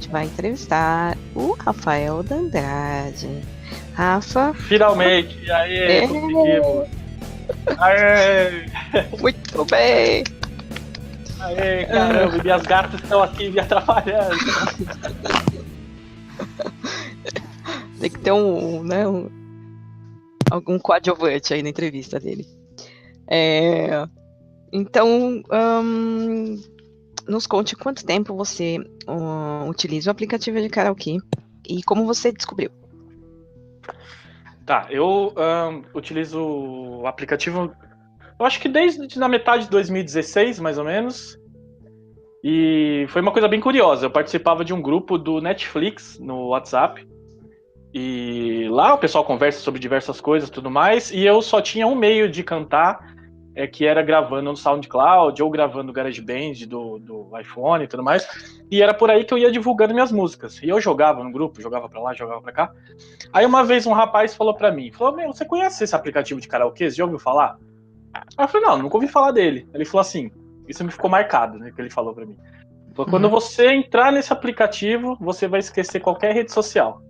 gente vai entrevistar o Rafael D'Andrade. Rafa. Finalmente! Aê, conseguimos! Aê! Muito bem! Aê, caramba! Minhas gatas estão aqui me atrapalhando. Tem que ter algum coadjuvante aí na entrevista dele. Então, nos conte quanto tempo você utiliza o aplicativo de karaokê e como você descobriu. Tá, eu utilizo o aplicativo, eu acho que desde na metade de 2016, mais ou menos. E foi uma coisa bem curiosa. Eu participava de um grupo do Netflix no WhatsApp. E lá o pessoal conversa sobre diversas coisas e tudo mais. E eu só tinha um meio de cantar, que era gravando no SoundCloud ou gravando no GarageBand do iPhone e tudo mais. E era por aí que eu ia divulgando minhas músicas. E eu jogava no grupo, jogava pra lá, jogava pra cá. Aí uma vez um rapaz falou pra mim, meu, você conhece esse aplicativo de karaokê? Você já ouviu falar? Aí eu falei, não, nunca ouvi falar dele. Ele falou assim, isso me ficou marcado, né, que ele falou pra mim. Falou, quando você entrar nesse aplicativo, você vai esquecer qualquer rede social.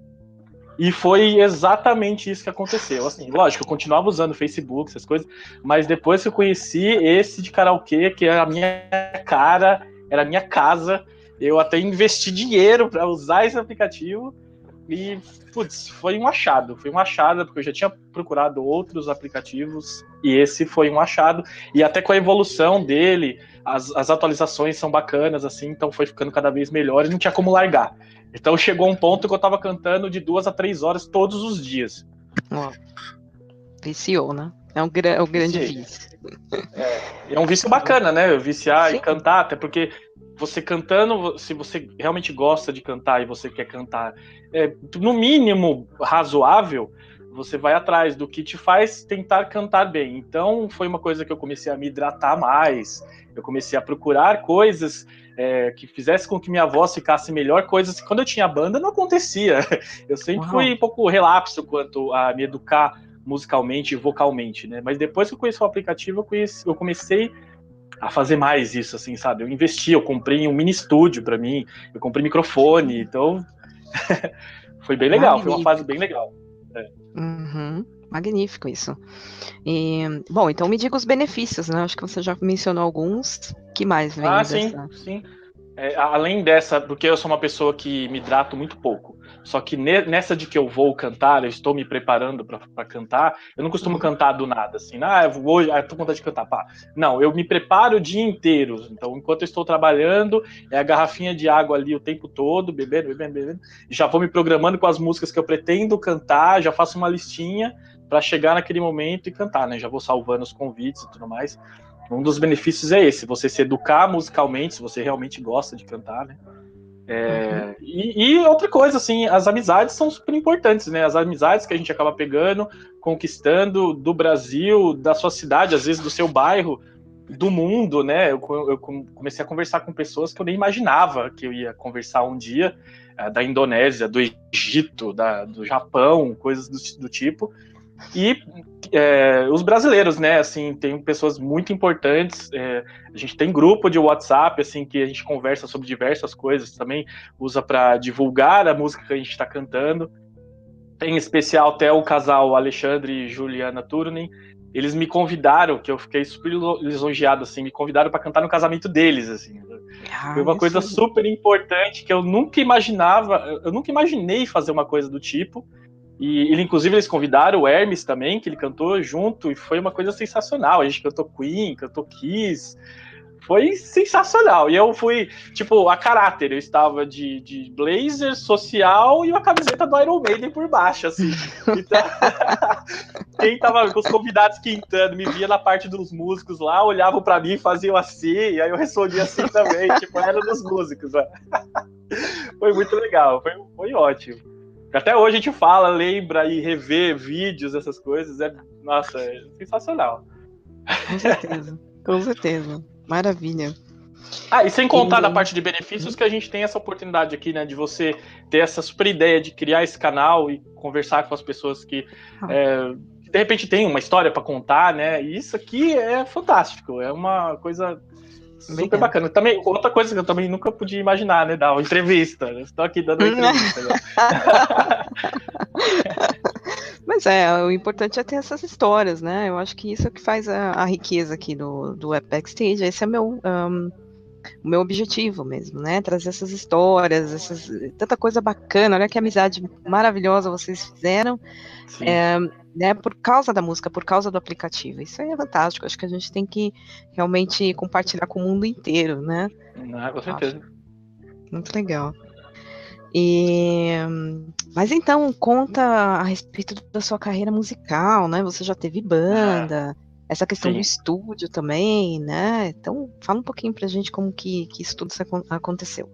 E foi exatamente isso que aconteceu. Assim, lógico, eu continuava usando o Facebook, essas coisas, mas depois que eu conheci esse de karaokê, que era a minha cara, era a minha casa, eu até investi dinheiro para usar esse aplicativo e, putz, foi um achado, porque eu já tinha procurado outros aplicativos e esse foi um achado, e até com a evolução dele, as atualizações são bacanas, assim, então foi ficando cada vez melhor e não tinha como largar. Então chegou um ponto que eu tava cantando de 2 a 3 horas todos os dias. Viciou, né? É um grande vício. É um vício bacana, né? Viciar Sim. e cantar, até porque você cantando, se você realmente gosta de cantar e você quer cantar no mínimo razoável, você vai atrás do que te faz tentar cantar bem. Então foi uma coisa que eu comecei a me hidratar mais, eu comecei a procurar coisas que fizesse com que minha voz ficasse melhor, coisas que quando eu tinha banda não acontecia. Eu sempre fui um pouco relapso quanto a me educar musicalmente e vocalmente, né? Mas depois que eu conheci o aplicativo, eu comecei a fazer mais isso, assim, sabe? Eu investi, eu comprei um mini estúdio para mim, eu comprei microfone, então foi bem legal, foi uma fase bem legal. Magnífico isso. Bom, então me diga os benefícios, né? Acho que você já mencionou alguns. Que mais vem dessa? Sim. Além dessa, porque eu sou uma pessoa que me hidrato muito pouco. Só que nessa de que eu vou cantar, eu estou me preparando para cantar, eu não costumo cantar do nada, assim, eu tô com vontade de cantar, pá. Não, eu me preparo o dia inteiro. Então, enquanto eu estou trabalhando, é a garrafinha de água ali o tempo todo, bebendo. Já vou me programando com as músicas que eu pretendo cantar, já faço uma listinha para chegar naquele momento e cantar, né? Já vou salvando os convites e tudo mais. Um dos benefícios é esse, você se educar musicalmente, se você realmente gosta de cantar, né? E outra coisa, assim, as amizades são super importantes, né? As amizades que a gente acaba pegando, conquistando do Brasil, da sua cidade, às vezes do seu bairro, do mundo, né? Eu comecei a conversar com pessoas que eu nem imaginava que eu ia conversar um dia, da Indonésia, do Egito, do Japão, coisas do tipo. E os brasileiros, né, assim, tem pessoas muito importantes, a gente tem grupo de WhatsApp, assim, que a gente conversa sobre diversas coisas, também usa para divulgar a música que a gente está cantando. Tem em especial até o casal Alexandre e Juliana Turunen, eles me convidaram, que eu fiquei super lisonjeado, assim, me convidaram para cantar no casamento deles, assim. Foi uma coisa super importante que eu nunca imaginei fazer uma coisa do tipo. E inclusive, eles convidaram o Hermes também, que ele cantou junto, e foi uma coisa sensacional. A gente cantou Queen, cantou Kiss, foi sensacional. E eu fui, tipo, a caráter. Eu estava de blazer social e uma camiseta do Iron Maiden por baixo, assim. Então, quem tava com os convidados quintando, me via na parte dos músicos lá, olhavam pra mim, faziam assim, e aí eu respondia assim também, tipo, era dos músicos. Né? Foi muito legal, foi ótimo. Até hoje a gente fala, lembra e revê vídeos, essas coisas. Nossa, é sensacional. Com certeza. Maravilha. E sem contar da parte de benefícios que a gente tem essa oportunidade aqui, né? De você ter essa super ideia de criar esse canal e conversar com as pessoas que de repente tem uma história para contar, né? E isso aqui é fantástico. É uma coisa super bacana. Também, outra coisa que eu também nunca podia imaginar, né? Dar uma entrevista. Eu estou aqui dando uma entrevista. Né? Mas o importante é ter essas histórias, né? Eu acho que isso é o que faz a riqueza aqui do Web Backstage. Esse é o meu objetivo mesmo, né? Trazer essas histórias, tanta coisa bacana. Olha que amizade maravilhosa vocês fizeram. Né, por causa da música, por causa do aplicativo. Isso aí é fantástico. Acho que a gente tem que realmente compartilhar com o mundo inteiro, né? Com certeza. Muito legal. Mas então, conta a respeito da sua carreira musical, né? Você já teve banda, essa questão do estúdio também, né? Então, fala um pouquinho pra gente como que isso tudo aconteceu.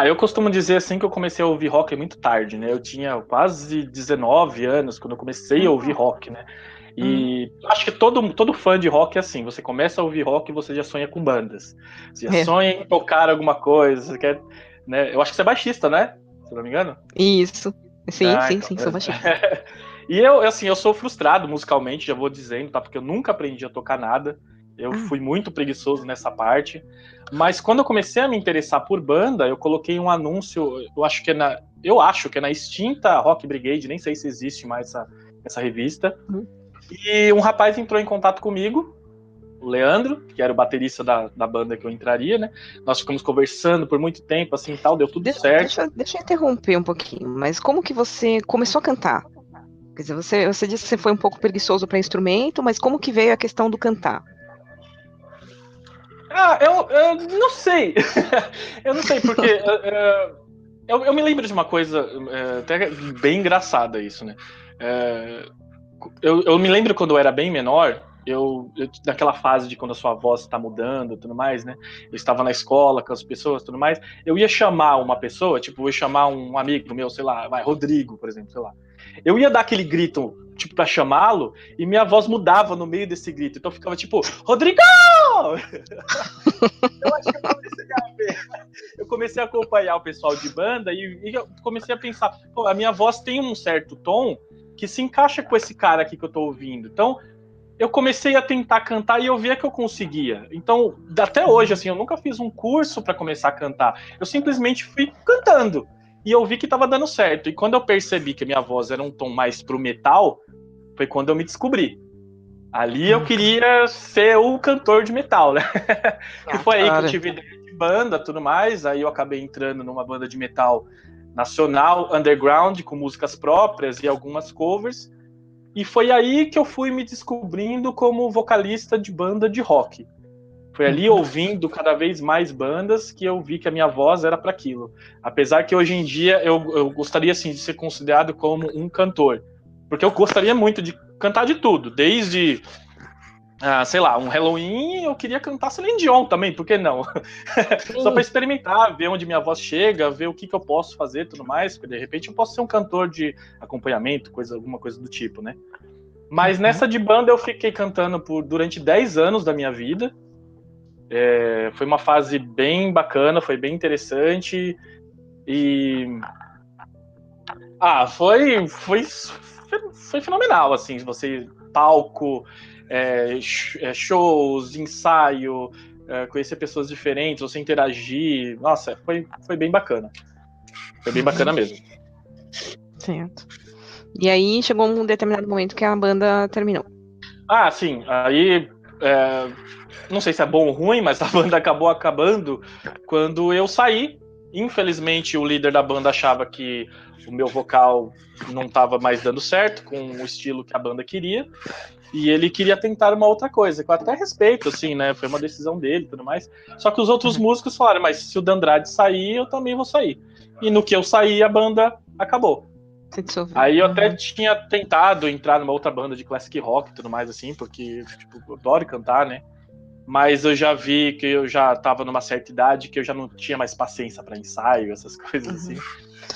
Eu costumo dizer assim que eu comecei a ouvir rock muito tarde, né? Eu tinha quase 19 anos quando eu comecei a ouvir rock, né? E acho que todo fã de rock é assim, você começa a ouvir rock e você já sonha com bandas. Você já sonha em tocar alguma coisa, você quer, né? Eu acho que você é baixista, né? Se não me engano. Isso. Sim, sou baixista. E eu sou frustrado musicalmente, já vou dizendo, tá? Porque eu nunca aprendi a tocar nada. Eu fui muito preguiçoso nessa parte. Mas quando eu comecei a me interessar por banda, eu coloquei um anúncio, eu acho que é na extinta Rock Brigade, nem sei se existe mais essa revista. E um rapaz entrou em contato comigo, o Leandro, que era o baterista da banda que eu entraria, né? Nós ficamos conversando por muito tempo, assim, tal, deu tudo certo. Deixa eu interromper um pouquinho, mas como que você começou a cantar? Quer dizer, você disse que você foi um pouco preguiçoso para instrumento, mas como que veio a questão do cantar? Eu não sei. Eu não sei, porque eu me lembro de uma coisa até bem engraçada isso, né? Eu me lembro quando eu era bem menor, naquela fase de quando a sua voz está mudando e tudo mais, né? Eu estava na escola com as pessoas e tudo mais, eu ia chamar uma pessoa, tipo, eu ia chamar um amigo meu, sei lá, Rodrigo, por exemplo, sei lá. Eu ia dar aquele grito, tipo, pra chamá-lo, e minha voz mudava no meio desse grito. Então eu ficava tipo, Rodrigo! Eu acho que eu comecei a acompanhar o pessoal de banda e eu comecei a pensar, pô, a minha voz tem um certo tom que se encaixa com esse cara aqui que eu tô ouvindo. Então, eu comecei a tentar cantar e eu via que eu conseguia. Então, até hoje, assim, eu nunca fiz um curso para começar a cantar. Eu simplesmente fui cantando. E eu vi que tava dando certo. E quando eu percebi que a minha voz era um tom mais pro metal, foi quando eu me descobri. Ali eu queria ser o cantor de metal, né? Que foi aí que eu tive ideia de banda, tudo mais. Aí eu acabei entrando numa banda de metal nacional, underground, com músicas próprias e algumas covers. E foi aí que eu fui me descobrindo como vocalista de banda de rock. Foi ali, ouvindo cada vez mais bandas, que eu vi que a minha voz era para aquilo. Apesar que hoje em dia eu gostaria, assim, de ser considerado como um cantor. Porque eu gostaria muito de cantar de tudo. Desde, sei lá, um Halloween, eu queria cantar Celine Dion também, por que não? Só para experimentar, ver onde minha voz chega, ver o que eu posso fazer, tudo mais. Porque de repente eu posso ser um cantor de acompanhamento, alguma coisa do tipo, né? Mas nessa de banda eu fiquei cantando durante 10 anos da minha vida. Foi uma fase bem bacana, foi bem interessante. E... foi fenomenal, assim, você palco, shows, ensaio, conhecer pessoas diferentes, você interagir. Nossa, foi bem bacana. Foi bem bacana mesmo. Certo. E aí chegou um determinado momento que a banda terminou. Sim. Aí, não sei se é bom ou ruim, mas a banda acabou acabando quando eu saí. Infelizmente, o líder da banda achava que o meu vocal não estava mais dando certo com o estilo que a banda queria. E ele queria tentar uma outra coisa, que eu até respeito, assim, né? Foi uma decisão dele e tudo mais. Só que os outros músicos falaram, mas se o Dandrade sair, eu também vou sair. E no que eu saí, a banda acabou. Aí eu até tinha tentado entrar numa outra banda de classic rock e tudo mais, assim, porque tipo, eu adoro cantar, né? Mas eu já vi que eu já estava numa certa idade que eu já não tinha mais paciência para ensaio, essas coisas assim.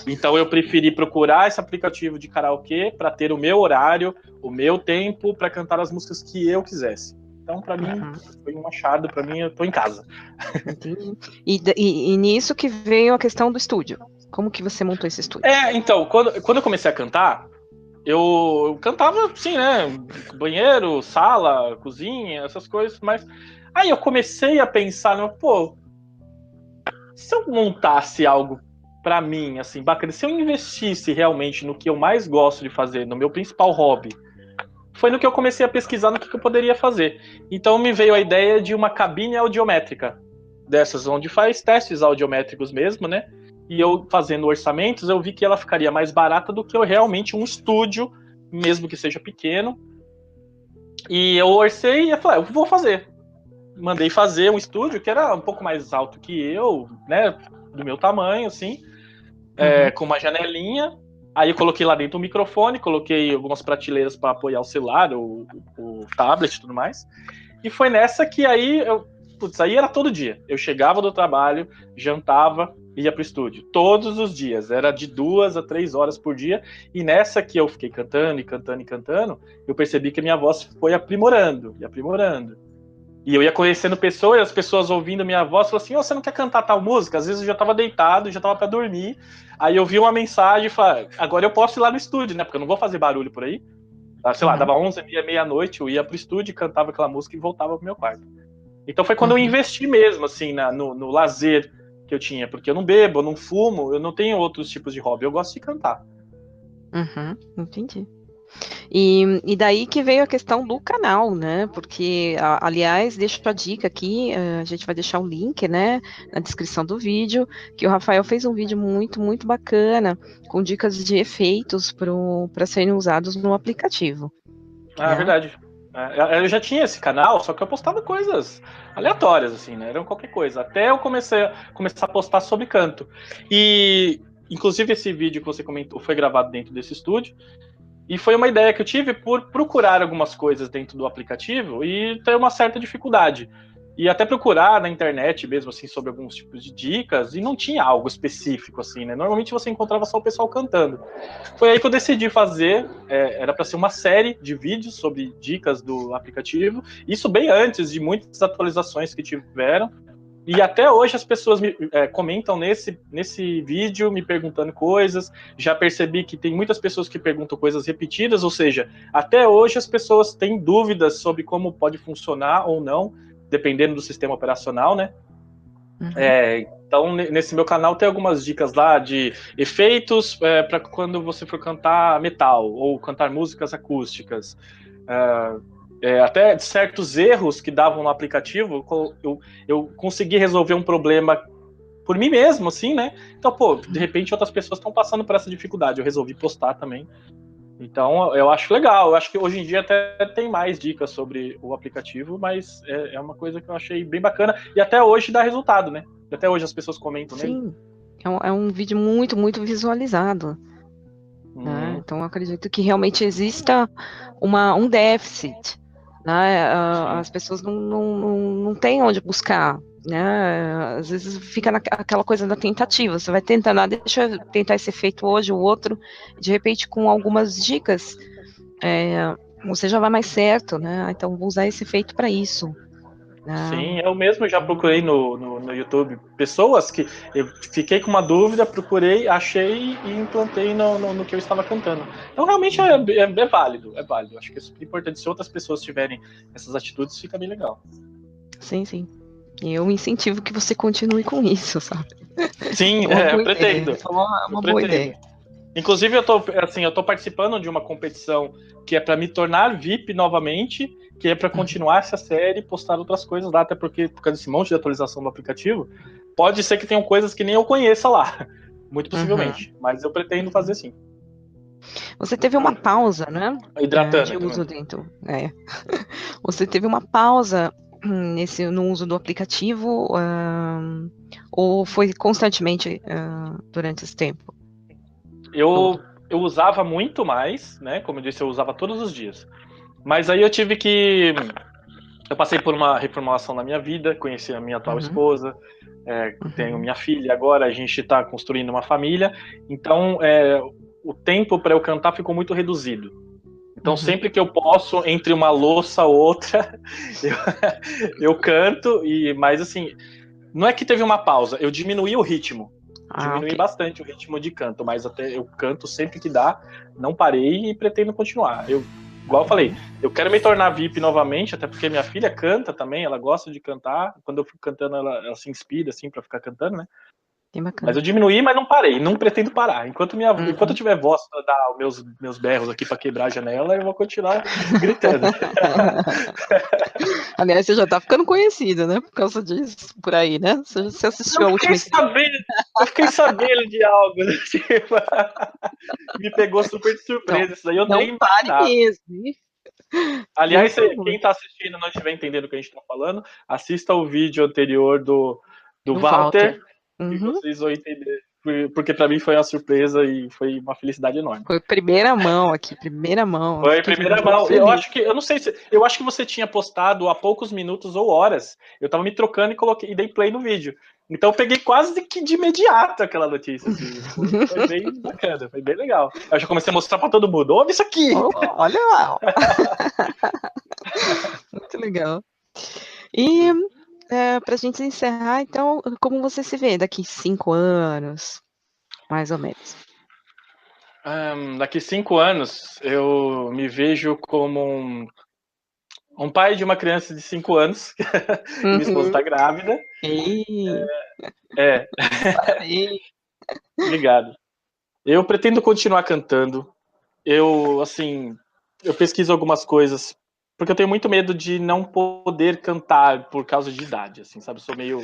Então eu preferi procurar esse aplicativo de karaokê para ter o meu horário, o meu tempo para cantar as músicas que eu quisesse. Então para mim foi um achado, para mim eu tô em casa. Entendi. E nisso que veio a questão do estúdio. Como que você montou esse estúdio? Então, quando eu comecei a cantar, eu cantava assim, né? Banheiro, sala, cozinha, essas coisas, mas aí eu comecei a pensar, pô, se eu montasse algo pra mim, assim, bacana, se eu investisse realmente no que eu mais gosto de fazer, no meu principal hobby, foi no que eu comecei a pesquisar no que eu poderia fazer. Então me veio a ideia de uma cabine audiométrica, dessas onde faz testes audiométricos mesmo, né? E eu fazendo orçamentos, eu vi que ela ficaria mais barata do que eu realmente um estúdio, mesmo que seja pequeno. E eu orcei e falei, eu vou fazer. Mandei fazer um estúdio que era um pouco mais alto que eu, né? Do meu tamanho, assim, com uma janelinha. Aí eu coloquei lá dentro o microfone, coloquei algumas prateleiras para apoiar o celular, o tablet e tudo mais. E foi nessa que aí aí era todo dia. Eu chegava do trabalho, jantava, ia pro estúdio. Todos os dias. Era de 2 a 3 horas por dia. E nessa que eu fiquei cantando e cantando e cantando, eu percebi que a minha voz foi aprimorando e aprimorando. E eu ia conhecendo pessoas, e as pessoas ouvindo minha voz, falaram assim, você não quer cantar tal música? Às vezes eu já estava deitado, já estava para dormir. Aí eu vi uma mensagem e falei, agora eu posso ir lá no estúdio, né? Porque eu não vou fazer barulho por aí. Sei lá, dava 11h30, meia-noite, eu ia pro estúdio, cantava aquela música e voltava pro meu quarto. Então foi quando eu investi mesmo, assim, no lazer que eu tinha. Porque eu não bebo, eu não fumo, eu não tenho outros tipos de hobby. Eu gosto de cantar. Entendi. E daí que veio a questão do canal, né? Porque, aliás, deixo a dica aqui, a gente vai deixar o link, né, na descrição do vídeo, que o Rafael fez um vídeo muito, muito bacana, com dicas de efeitos para serem usados no aplicativo. Ah, é verdade. Eu já tinha esse canal, só que eu postava coisas aleatórias, assim, né? Eram qualquer coisa. Até eu começar a postar sobre canto. E, inclusive, esse vídeo que você comentou foi gravado dentro desse estúdio. E foi uma ideia que eu tive por procurar algumas coisas dentro do aplicativo e ter uma certa dificuldade. E até procurar na internet mesmo, assim, sobre alguns tipos de dicas, e não tinha algo específico, assim, né? Normalmente você encontrava só o pessoal cantando. Foi aí que eu decidi fazer, era para ser uma série de vídeos sobre dicas do aplicativo, isso bem antes de muitas atualizações que tiveram. E até hoje as pessoas comentam nesse vídeo, me perguntando coisas. Já percebi que tem muitas pessoas que perguntam coisas repetidas, ou seja, até hoje as pessoas têm dúvidas sobre como pode funcionar ou não, dependendo do sistema operacional, né? Então, nesse meu canal tem algumas dicas lá de efeitos para quando você for cantar metal ou cantar músicas acústicas. Até certos erros que davam no aplicativo, eu consegui resolver um problema por mim mesmo, assim, né? Então, pô, de repente outras pessoas estão passando por essa dificuldade, eu resolvi postar também. Então, eu acho legal, eu acho que hoje em dia até tem mais dicas sobre o aplicativo, mas é uma coisa que eu achei bem bacana, e até hoje dá resultado, né? Até hoje as pessoas comentam nele. Sim, é um vídeo muito, muito visualizado. Né? Então, eu acredito que realmente exista um déficit. Né? As pessoas não têm onde buscar. Né? Às vezes fica naquela coisa da tentativa. Você vai tentando, deixa eu tentar esse efeito hoje, o outro, de repente, com algumas dicas, você já vai mais certo. Né? Então, vou usar esse efeito para isso. Sim, eu mesmo já procurei no YouTube pessoas que eu fiquei com uma dúvida, procurei, achei e implantei no que eu estava cantando. Então, realmente é válido, é válido. Acho que é super importante. Se outras pessoas tiverem essas atitudes, fica bem legal. Sim, sim. E eu incentivo que você continue com isso, sabe? Sim, eu pretendo. É uma boa ideia. Inclusive, eu tô participando de uma competição que é para me tornar VIP novamente, que é para continuar essa série e postar outras coisas lá, até porque, por causa desse monte de atualização do aplicativo, pode ser que tenham coisas que nem eu conheça lá. Muito possivelmente. Mas eu pretendo fazer sim. Você teve uma pausa, né? Hidratando. De uso dentro. Você teve uma pausa no uso do aplicativo ou foi constantemente durante esse tempo? Eu usava muito mais, né? Como eu disse, eu usava todos os dias. Mas aí eu passei por uma reformulação na minha vida, conheci a minha atual esposa, tenho minha filha agora, a gente está construindo uma família, então o tempo para eu cantar ficou muito reduzido. Então sempre que eu posso, entre uma louça ou outra, eu canto, mas assim, não é que teve uma pausa, eu diminuí o ritmo. Diminui ok. bastante o ritmo de canto, mas até eu canto sempre que dá, não parei e pretendo continuar. Igual eu falei, eu quero me tornar VIP novamente, até porque minha filha canta também, ela gosta de cantar. Quando eu fico cantando, ela se inspira assim para ficar cantando, né? Bem Mas bacana. eu diminuí, mas não parei, não pretendo parar. Enquanto eu Uhum. tiver voz para dar meus berros aqui para quebrar a janela, eu vou continuar gritando. Aliás, você já tá ficando conhecida, né? Por causa disso, por aí, né? Você assistiu Eu a fiquei última entrevista? sabendo, eu fiquei sabendo de algo, né? Tipo, me pegou super de Então, surpresa. Isso daí eu não nem pare imaginava. mesmo, hein? Por Aliás, favor. quem está assistindo e não estiver entendendo o que a gente está falando, assista o vídeo anterior do Do Walter. Walter, que Uhum. vocês vão entender. Porque para mim foi uma surpresa e foi uma felicidade enorme. Foi primeira mão aqui, primeira mão. Eu Foi em fiquei primeira muito mão. feliz. Eu não sei se, eu acho que você tinha postado há poucos minutos ou horas. Eu estava me trocando e dei play no vídeo. Então eu peguei quase que de imediato aquela notícia, assim. Foi bem bacana, foi bem legal. Eu já comecei a mostrar para todo mundo. Ouve isso aqui! Oh, olha lá. Muito legal. E para a gente encerrar, então, como você se vê daqui 5 anos, mais ou menos? Daqui 5 anos, eu me vejo como um pai de uma criança de 5 anos. E minha esposa Uhum. está grávida. E É, parabéns. obrigado. Eu pretendo continuar cantando. Assim, eu pesquiso algumas coisas, porque eu tenho muito medo de não poder cantar por causa de idade, assim, sabe? Eu sou meio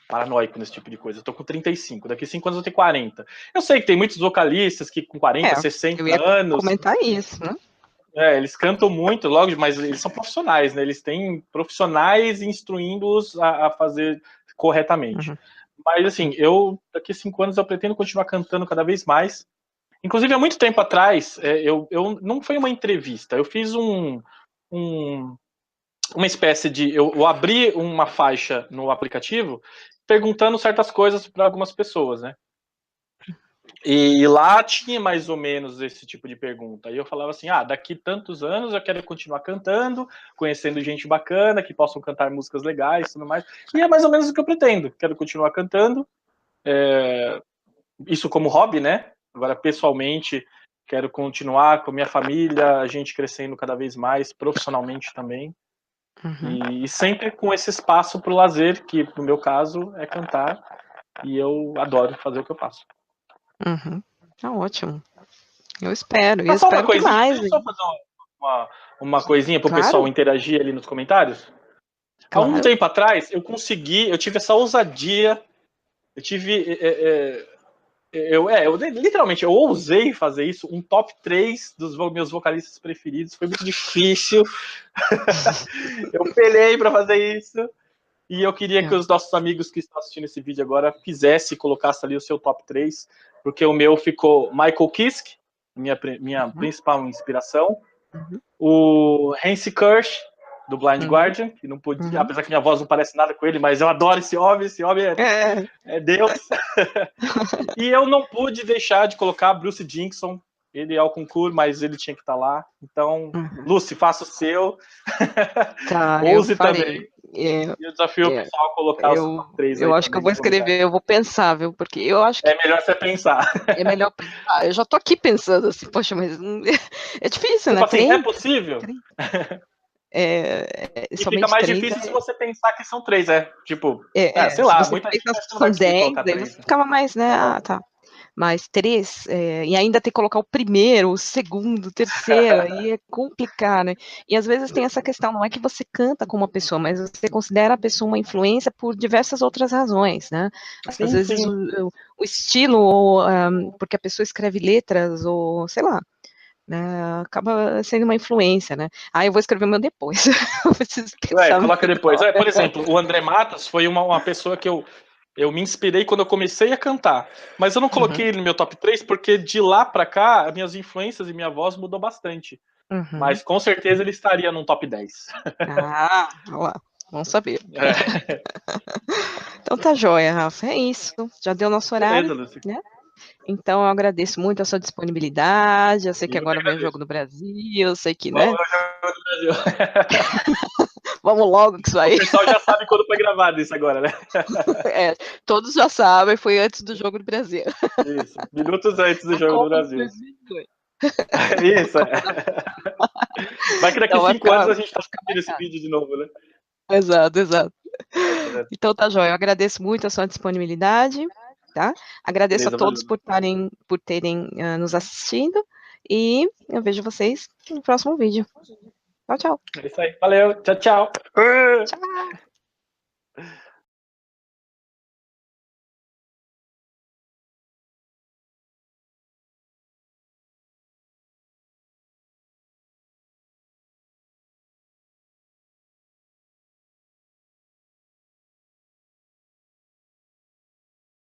paranoico nesse tipo de coisa. Eu tô com 35, daqui 5 anos eu tenho 40. Eu sei que tem muitos vocalistas que com 40, Eu 60 ia anos, comentar isso, né? eles cantam muito, logo, mas eles são profissionais, né? Eles têm profissionais instruindo-os a fazer corretamente. Uhum. Mas, assim, daqui 5 anos, eu pretendo continuar cantando cada vez mais. Inclusive, há muito tempo atrás, não foi uma entrevista, eu fiz uma espécie de. Eu abri uma faixa no aplicativo perguntando certas coisas para algumas pessoas, né? E lá tinha mais ou menos esse tipo de pergunta. E eu falava assim: daqui tantos anos eu quero continuar cantando, conhecendo gente bacana, que possam cantar músicas legais e tudo mais. E é mais ou menos o que eu pretendo. Quero continuar cantando, isso como hobby, né? Agora, pessoalmente, quero continuar com a minha família, a gente crescendo cada vez mais, profissionalmente também. Uhum. E sempre com esse espaço para o lazer, que no meu caso é cantar. E eu adoro fazer o que eu faço. Uhum. Tá ótimo. Eu espero, e eu Ah, só uma espero que coisinha, mais. deixa eu só fazer uma coisinha para o pessoal Claro, interagir ali nos comentários. Há um claro. tempo atrás, eu tive essa ousadia, eu tive. Literalmente, eu ousei fazer isso, um top 3 dos meus vocalistas preferidos. Foi muito difícil. Eu pelei para fazer isso. E eu queria que os nossos amigos que estão assistindo esse vídeo agora fizessem e colocassem ali o seu top 3, porque o meu ficou Michael Kiske, minha principal inspiração, Uhum. o Hansi Kirsch, do Blind Uhum. Guardian, que não podia, Uhum. apesar que minha voz não parece nada com ele, mas eu adoro esse homem É. é Deus. E eu não pude deixar de colocar Bruce Dickinson, ele é o concurso, mas ele tinha que estar lá. Então, Uhum. Lucy, faça o seu. Tá, eu Ouse também. farei. É, E eu desafio o é, pessoal a colocar os top 3 eu aí acho que eu também vou nos comentários. escrever, eu vou pensar, viu? Porque eu acho que É melhor você pensar. é melhor pensar. Eu já tô aqui pensando assim, poxa, mas é difícil, Tipo né? assim, é 3, possível? é E fica somente mais 3 difícil se você pensar que são 3, Tipo, sei se lá, você muita gente pensa acha que que não vai são conseguir 10, colocar aí 3. você ficava mais, né? Ah, tá. Mas 3, e ainda ter que colocar o primeiro, o segundo, o terceiro, aí é complicar, né? E às vezes tem essa questão, não é que você canta com uma pessoa, mas você considera a pessoa uma influência por diversas outras razões, né? Às Sim, vezes sim. o estilo, ou, porque a pessoa escreve letras, ou sei lá, né? Acaba sendo uma influência, né? Eu vou escrever o meu depois. Eu preciso pensar Coloca depois. melhor. Por exemplo, o André Matos foi uma pessoa que eu me inspirei quando eu comecei a cantar. Mas eu não Uhum, coloquei ele no meu top 3 porque de lá pra cá, as minhas influências e minha voz mudou bastante. uhum. Mas com certeza ele estaria num top 10. Olha lá, vamos saber. É. Então tá joia, Rafa. É isso. Já deu nosso horário, Beleza, Lúcia. né? Então eu agradeço muito a sua disponibilidade. Eu sei que Eu que agora vem o agradeço. jogo do Brasil, eu sei que, Vamos né? ao jogo do Brasil. Vamos logo com isso aí. O pessoal já sabe quando foi gravado isso agora, né? Todos já sabem, foi antes do Jogo do Brasil. Isso, minutos antes do Jogo do Brasil. Isso, Vai que daqui 5 anos a gente tá assistindo esse vídeo de novo, né? Exato. Então tá, Joia, eu agradeço muito a sua disponibilidade, tá? Agradeço Beleza, a todos por terem nos assistido e eu vejo vocês no próximo vídeo. Tchau. É isso aí, valeu, tchau. Tchau.